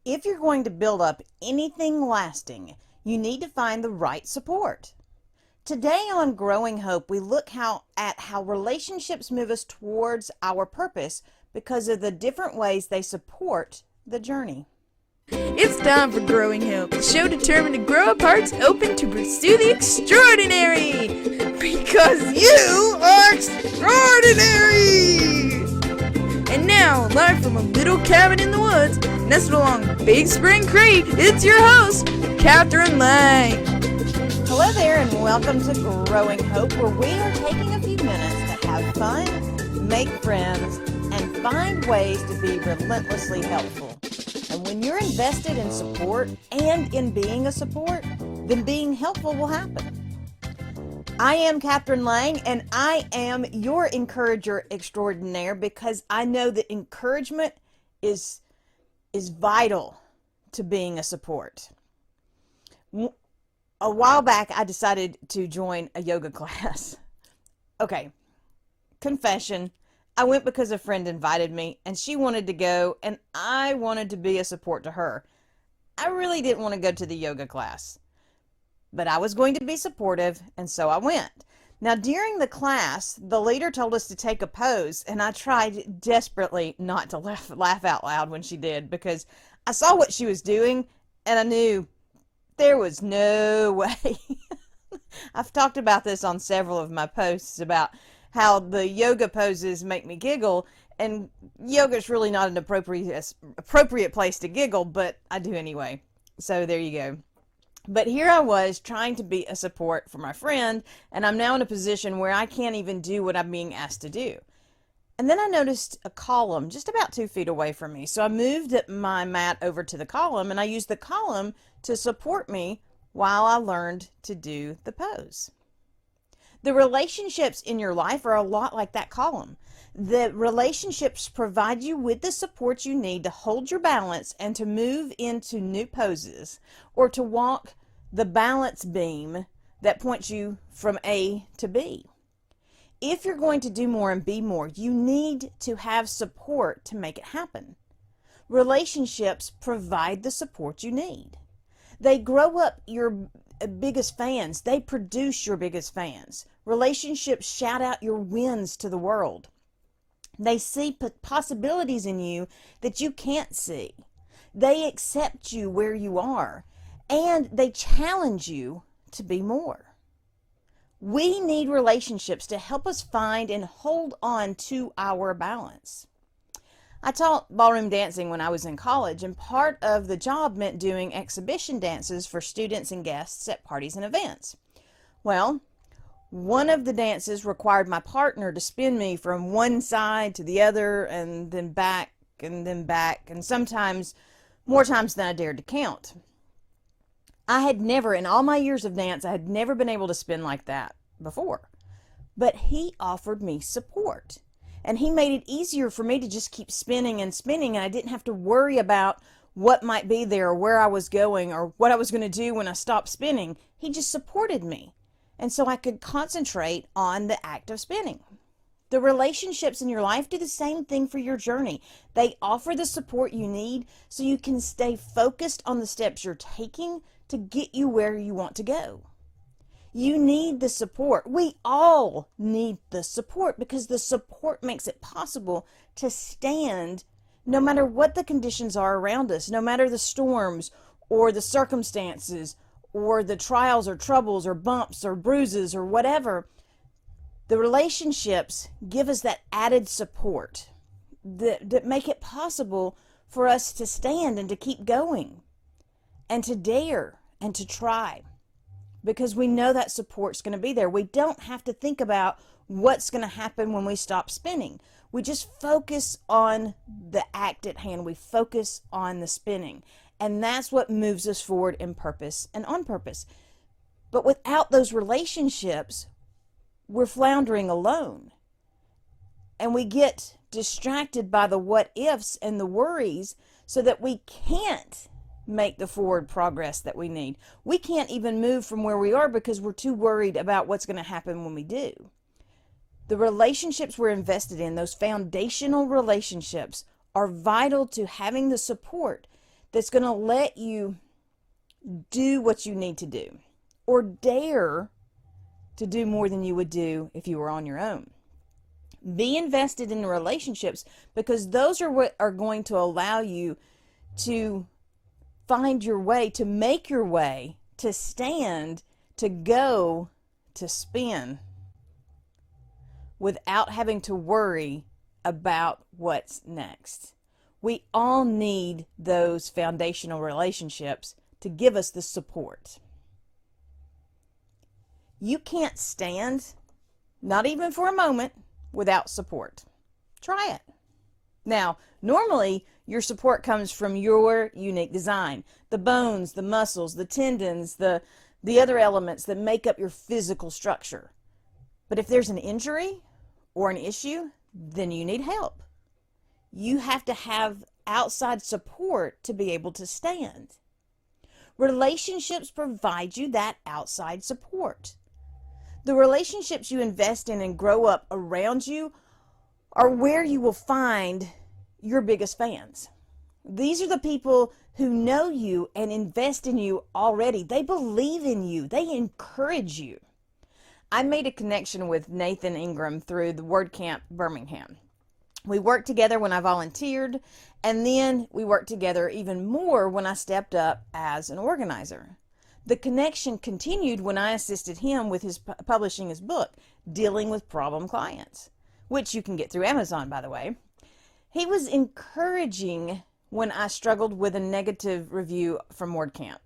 If you're going to build up anything lasting, you need to find the right support. Today on Growing Hope, we look at how relationships move us towards our purpose because of the different ways they support the journey. It's time for Growing Hope, the show determined to grow up hearts open to pursue the extraordinary. Because you are extraordinary! And now, live from a little cabin in the woods, nestled along Big Spring Creek, it's your host, Kathryn Lang. Hello there and welcome to Growing Hope, where we are taking a few minutes to have fun, make friends, and find ways to be relentlessly helpful. And when you're invested in support and in being a support, then being helpful will happen. I am Kathryn Lang, and I am your encourager extraordinaire because I know that encouragement is vital to being a support. A while back, I decided to join a yoga class. Okay, confession. I went because a friend invited me, and she wanted to go, and I wanted to be a support to her. I really didn't want to go to the yoga class, but I was going to be supportive, and so I went. Now, during the class, the leader told us to take a pose, and I tried desperately not to laugh out loud when she did, because I saw what she was doing, and I knew there was no way. I've talked about this on several of my posts about how the yoga poses make me giggle, and yoga is really not an appropriate place to giggle, but I do anyway. So there you go. But here I was trying to be a support for my friend, and I'm now in a position where I can't even do what I'm being asked to do. And then I noticed a column just about 2 feet away from me. So I moved my mat over to the column, and I used the column to support me while I learned to do the pose. The relationships in your life are a lot like that column. The relationships provide you with the support you need to hold your balance and to move into new poses, or to walk the balance beam that points you from A to B. If you're going to do more and be more, you need to have support to make it happen. Relationships provide the support you need. They grow up your biggest fans. They produce your biggest fans. Relationships shout out your wins to the world. They see possibilities in you that you can't see. They accept you where you are, and they challenge you to be more. We need relationships to help us find and hold on to our balance. I taught ballroom dancing when I was in college, and part of the job meant doing exhibition dances for students and guests at parties and events. Well, one of the dances required my partner to spin me from one side to the other, and then back, and sometimes more times than I dared to count. I had never, in all my years of dance, I had never been able to spin like that before. But he offered me support. And he made it easier for me to just keep spinning and spinning, and I didn't have to worry about what might be there or where I was going or what I was going to do when I stopped spinning. He just supported me. And so I could concentrate on the act of spinning. The relationships in your life do the same thing for your journey. They offer the support you need so you can stay focused on the steps you're taking to get you where you want to go. You need the support. We all need the support because the support makes it possible to stand no matter what the conditions are around us, no matter the storms or the circumstances or the trials or troubles or bumps or bruises or whatever. The relationships give us that added support that make it possible for us to stand and to keep going and to dare and to try, because we know that support's going to be there. We don't have to think about what's going to happen when we stop spinning. We just focus on the act at hand. We focus on the spinning. And that's what moves us forward in purpose and on purpose. But without those relationships, we're floundering alone. And we get distracted by the what ifs and the worries so that we can't make the forward progress that we need. We can't even move from where we are because we're too worried about what's going to happen when we do. The relationships we're invested in, those foundational relationships, are vital to having the support that's going to let you do what you need to do, or dare to do more than you would do if you were on your own. Be invested in the relationships, because those are what are going to allow you to find your way, to make your way, to stand, to go, to spin, without having to worry about what's next. We all need those foundational relationships to give us the support. You can't stand, not even for a moment, without support. Try it. Now, normally your support comes from your unique design. The bones, the muscles, the tendons, the other elements that make up your physical structure. But if there's an injury or an issue, then you need help. You have to have outside support to be able to stand. Relationships provide you that outside support. The relationships you invest in and grow up around you are where you will find your biggest fans. These are the people who know you and invest in you already. They believe in you. They encourage you. I made a connection with Nathan Ingram through the Word Camp Birmingham. We worked together when I volunteered, and then we worked together even more when I stepped up as an organizer. The connection continued when I assisted him with his publishing his book, Dealing with Problem Clients, which you can get through Amazon, by the way. He was encouraging when I struggled with a negative review from WordCamp.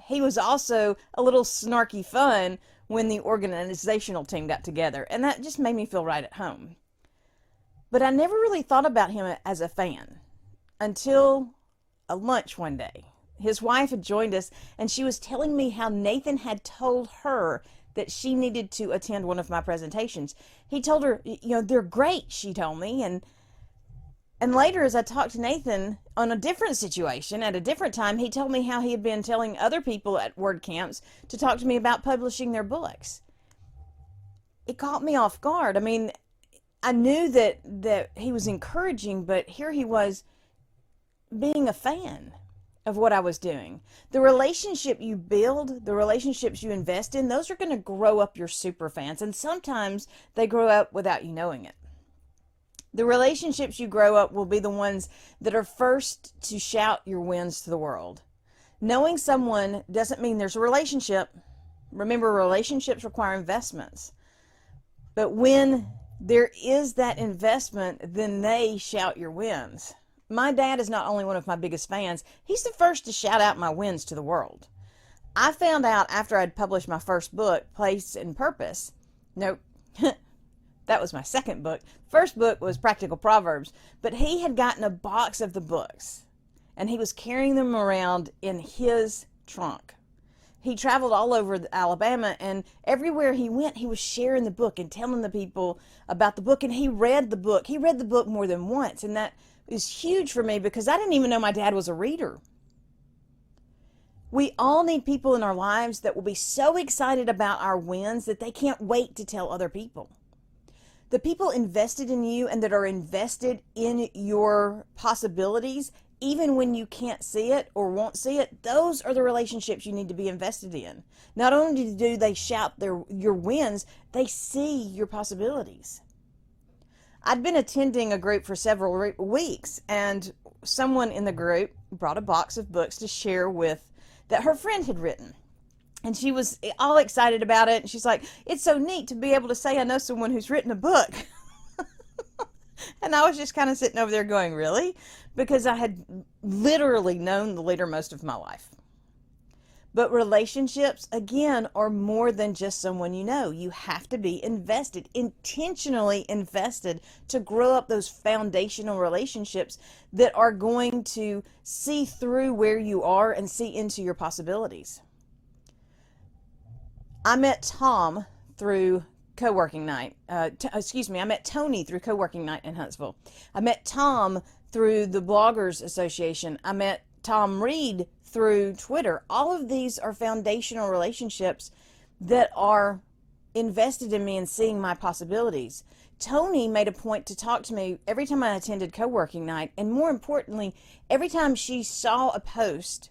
He was also a little snarky fun when the organizational team got together, and that just made me feel right at home. But I never really thought about him as a fan until a lunch one day. His wife had joined us, and she was telling me how Nathan had told her that she needed to attend one of my presentations. He told her, they're great, she told me. And later, as I talked to Nathan on a different situation at a different time, he told me how he had been telling other people at word camps to talk to me about publishing their books. It caught me off guard. I mean, I knew that he was encouraging, but here he was being a fan of what I was doing. The relationship you build, the relationships you invest in, those are going to grow up your super fans, and sometimes they grow up without you knowing it. The relationships you grow up will be the ones that are first to shout your wins to the world. Knowing someone doesn't mean there's a relationship. Remember, relationships require investments. But when there is that investment, then they shout your wins. My dad is not only one of my biggest fans, he's the first to shout out my wins to the world. I found out after I'd published my first book, Place and Purpose. Nope, that was my second book. First book was Practical Proverbs, but he had gotten a box of the books, and he was carrying them around in his trunk. He traveled all over Alabama, and everywhere he went, he was sharing the book and telling the people about the book, and he read the book. He read the book more than once, and that is huge for me because I didn't even know my dad was a reader. We all need people in our lives that will be so excited about our wins that they can't wait to tell other people. The people invested in you and that are invested in your possibilities, even when you can't see it or won't see it, those are the relationships you need to be invested in. Not only do they shout your wins, they see your possibilities. I'd been attending a group for several weeks, and someone in the group brought a box of books to share with that her friend had written. And she was all excited about it. And she's like, it's so neat to be able to say I know someone who's written a book. And I was just kind of sitting over there going, really? Because I had literally known the leader most of my life. But relationships, again, are more than just someone you know. You have to be invested, intentionally invested, to grow up those foundational relationships that are going to see through where you are and see into your possibilities. I met Tom through co-working night. I met Tony through co-working night in Huntsville. I met Tom through the Bloggers Association. I met Tom Reed through Twitter. All of these are foundational relationships that are invested in me and seeing my possibilities. Tony made a point to talk to me every time I attended co-working night, and more importantly, every time she saw a post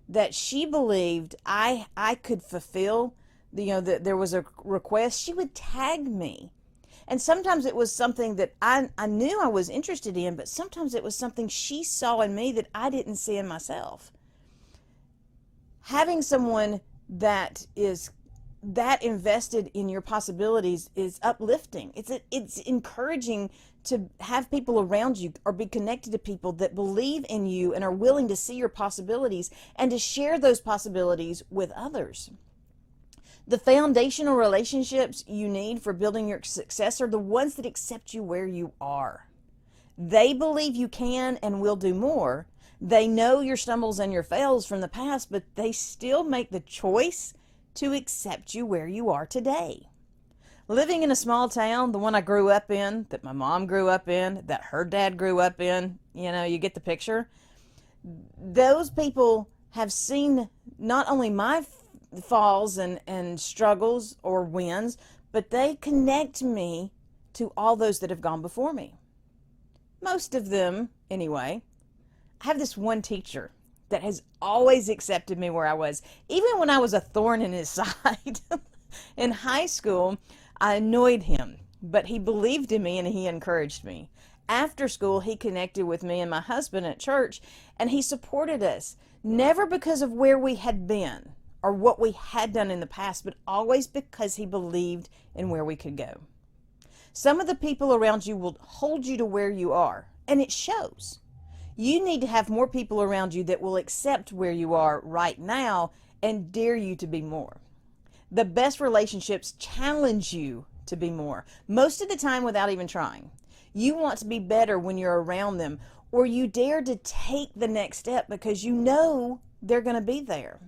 that she believed I could fulfill, that there was a request, she would tag me. And sometimes it was something that I knew I was interested in, but sometimes it was something she saw in me that I didn't see in myself. Having someone that is that invested in your possibilities is uplifting. It's encouraging to have people around you or be connected to people that believe in you and are willing to see your possibilities and to share those possibilities with others. The foundational relationships you need for building your success are the ones that accept you where you are. They believe you can and will do more. They know your stumbles and your fails from the past, but they still make the choice to accept you where you are today. Living in a small town, the one I grew up in, that my mom grew up in, that her dad grew up in, you get the picture. Those people have seen not only my falls and struggles or wins, but they connect me to all those that have gone before me. Most of them, anyway. I have this one teacher that has always accepted me where I was, even when I was a thorn in his side. In high school, I annoyed him, but he believed in me and he encouraged me. After school, he connected with me and my husband at church, and he supported us, never because of where we had been or what we had done in the past, but always because he believed in where we could go. Some of the people around you will hold you to where you are, and it shows. You need to have more people around you that will accept where you are right now and dare you to be more. The best relationships challenge you to be more, most of the time without even trying. You want to be better when you're around them, or you dare to take the next step because you know they're going to be there.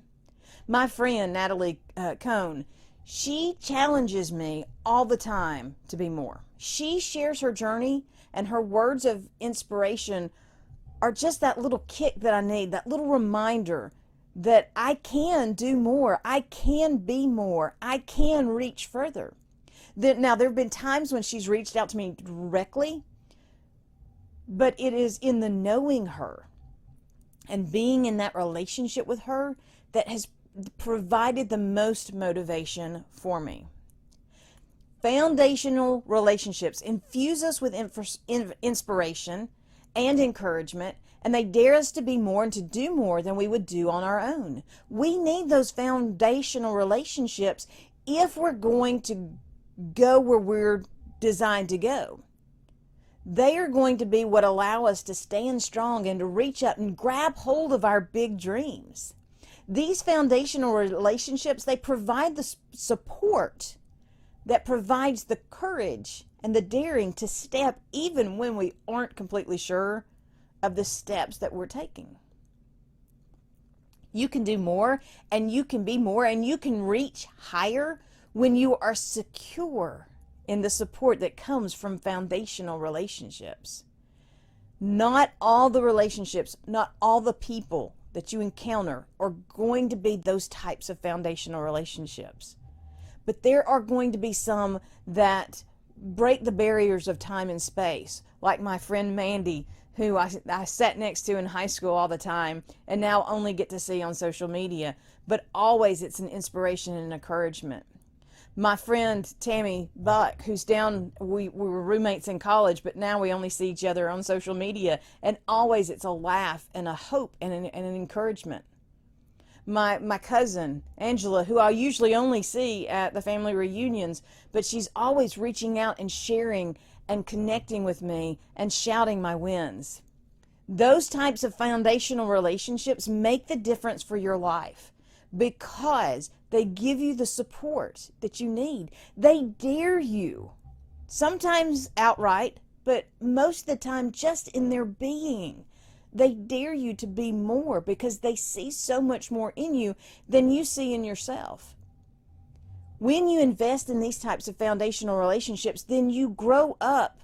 My friend, Natalie Cohn, she challenges me all the time to be more. She shares her journey, and her words of inspiration are just that little kick that I need, that little reminder that I can do more, I can be more, I can reach further. Now, there have been times when she's reached out to me directly, but it is in the knowing her and being in that relationship with her that has provided the most motivation for me. Foundational relationships infuse us with inspiration and encouragement, and they dare us to be more and to do more than we would do on our own. We need those foundational relationships if we're going to go where we're designed to go. They are going to be what allow us to stand strong and to reach up and grab hold of our big dreams. These foundational relationships, they provide the support that provides the courage and the daring to step even when we aren't completely sure of the steps that we're taking. You can do more, and you can be more, and you can reach higher when you are secure in the support that comes from foundational relationships. Not all the relationships, not all the people that you encounter are going to be those types of foundational relationships. But there are going to be some that break the barriers of time and space, like my friend Mandy, who I sat next to in high school all the time and now only get to see on social media, but always it's an inspiration and an encouragement. My friend Tammy Buck, who's down, we were roommates in college, but now we only see each other on social media, and always it's a laugh and a hope and an encouragement. My cousin Angela, who I usually only see at the family reunions, but she's always reaching out and sharing and connecting with me and shouting my wins. Those types of foundational relationships make the difference for your life because they give you the support that you need. They dare you, sometimes outright, but most of the time just in their being. They dare you to be more because they see so much more in you than you see in yourself. When you invest in these types of foundational relationships, then you grow up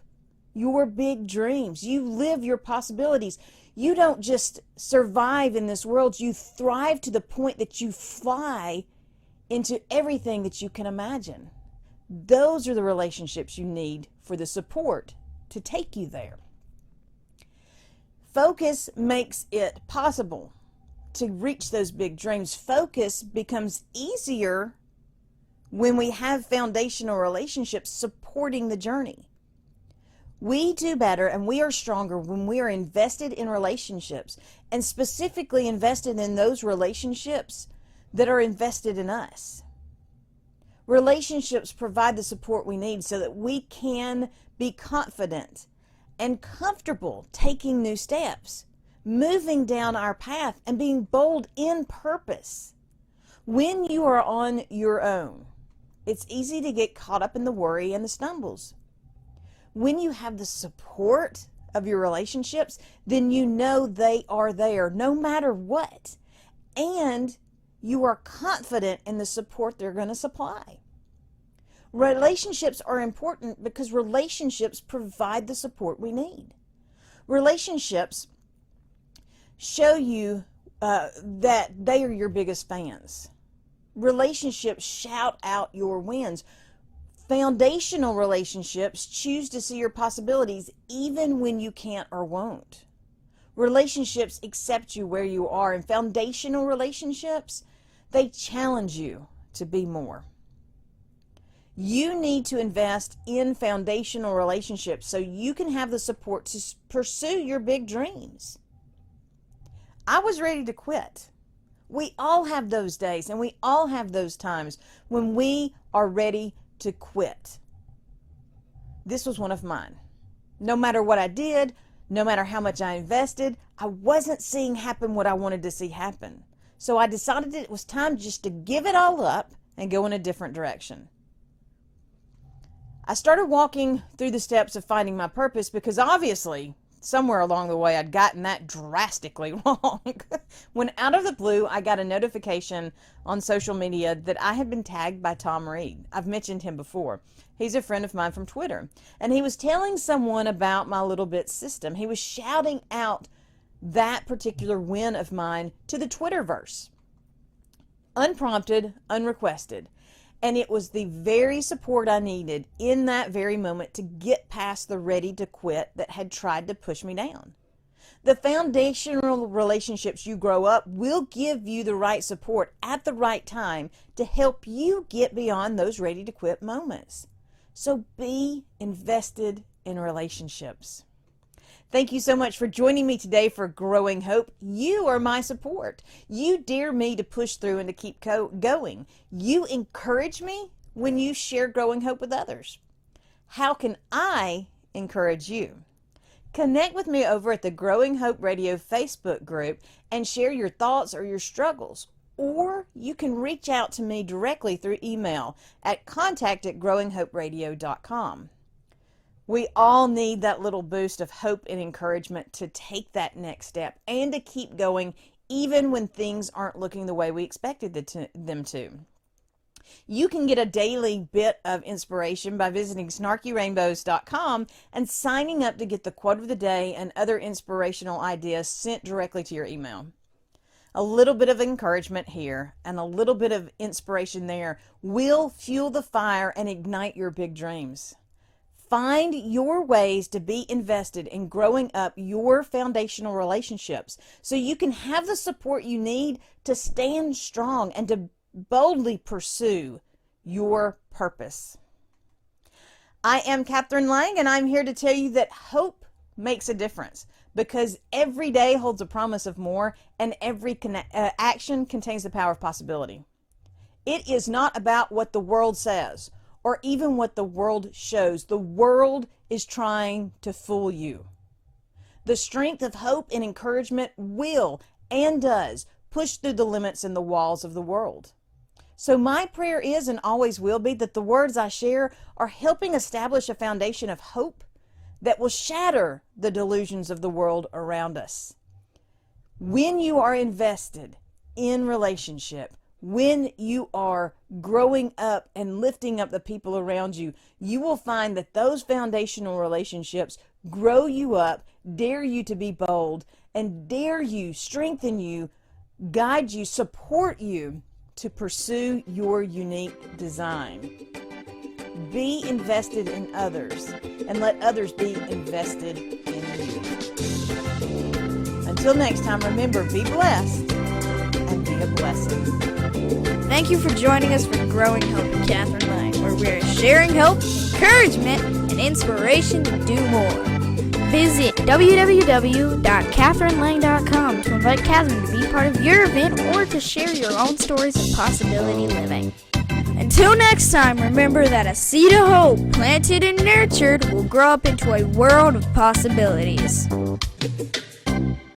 your big dreams. You live your possibilities. You don't just survive in this world. You thrive to the point that you fly into everything that you can imagine. Those are the relationships you need for the support to take you there. Focus makes it possible to reach those big dreams. Focus becomes easier when we have foundational relationships supporting the journey. We do better and we are stronger when we are invested in relationships, and specifically invested in those relationships that are invested in us. Relationships provide the support we need so that we can be confident and comfortable taking new steps, moving down our path, and being bold in purpose. When you are on your own, it's easy to get caught up in the worry and the stumbles. When you have the support of your relationships, then you know they are there no matter what, and you are confident in the support they're going to supply. Relationships are important because relationships provide the support we need. Relationships show you that they are your biggest fans. Relationships shout out your wins. Foundational relationships choose to see your possibilities even when you can't or won't. Relationships accept you where you are, and foundational relationships, they challenge you to be more. You need to invest in foundational relationships so you can have the support to pursue your big dreams. I was ready to quit. We all have those days, and we all have those times when we are ready to quit. This was one of mine. No matter what I did, no matter how much I invested, I wasn't seeing happen what I wanted to see happen. So I decided it was time just to give it all up and go in a different direction. I started walking through the steps of finding my purpose because obviously somewhere along the way I'd gotten that drastically wrong. When out of the blue I got a notification on social media that I had been tagged by Tom Reed. I've mentioned him before. He's a friend of mine from Twitter, and he was telling someone about my little bit system. He was shouting out that particular win of mine to the Twitterverse. Unprompted, unrequested. And it was the very support I needed in that very moment to get past the ready to quit that had tried to push me down. The foundational relationships you grow up will give you the right support at the right time to help you get beyond those ready to quit moments. So be invested in relationships. Thank you so much for joining me today for Growing Hope. You are my support. You dare me to push through and to keep going. You encourage me when you share Growing Hope with others. How can I encourage you? Connect with me over at the Growing Hope Radio Facebook group and share your thoughts or your struggles. Or you can reach out to me directly through email at contact@growinghoperadio.com. We all need that little boost of hope and encouragement to take that next step and to keep going even when things aren't looking the way we expected them to. You can get a daily bit of inspiration by visiting snarkyrainbows.com and signing up to get the quote of the day and other inspirational ideas sent directly to your email. A little bit of encouragement here and a little bit of inspiration there will fuel the fire and ignite your big dreams. Find your ways to be invested in growing up your foundational relationships so you can have the support you need to stand strong and to boldly pursue your purpose. I am Kathryn Lang, and I'm here to tell you that hope makes a difference because every day holds a promise of more, and every action contains the power of possibility. It is not about what the world says or even what the world shows. The world is trying to fool you. The strength of hope and encouragement will and does push through the limits and the walls of the world. So my prayer is and always will be that the words I share are helping establish a foundation of hope that will shatter the delusions of the world around us. When you are invested in relationship, when you are growing up and lifting up the people around you, you will find that those foundational relationships grow you up, dare you to be bold, and dare you, strengthen you, guide you, support you to pursue your unique design. Be invested in others and let others be invested in you. Until next time, remember, be blessed and be a blessing. Thank you for joining us for Growing Hope with Kathryn Lang, where we are sharing hope, encouragement, and inspiration to do more. Visit www.kathrynlang.com to invite Kathryn to be part of your event or to share your own stories of possibility living. Until next time, remember that a seed of hope planted and nurtured will grow up into a world of possibilities.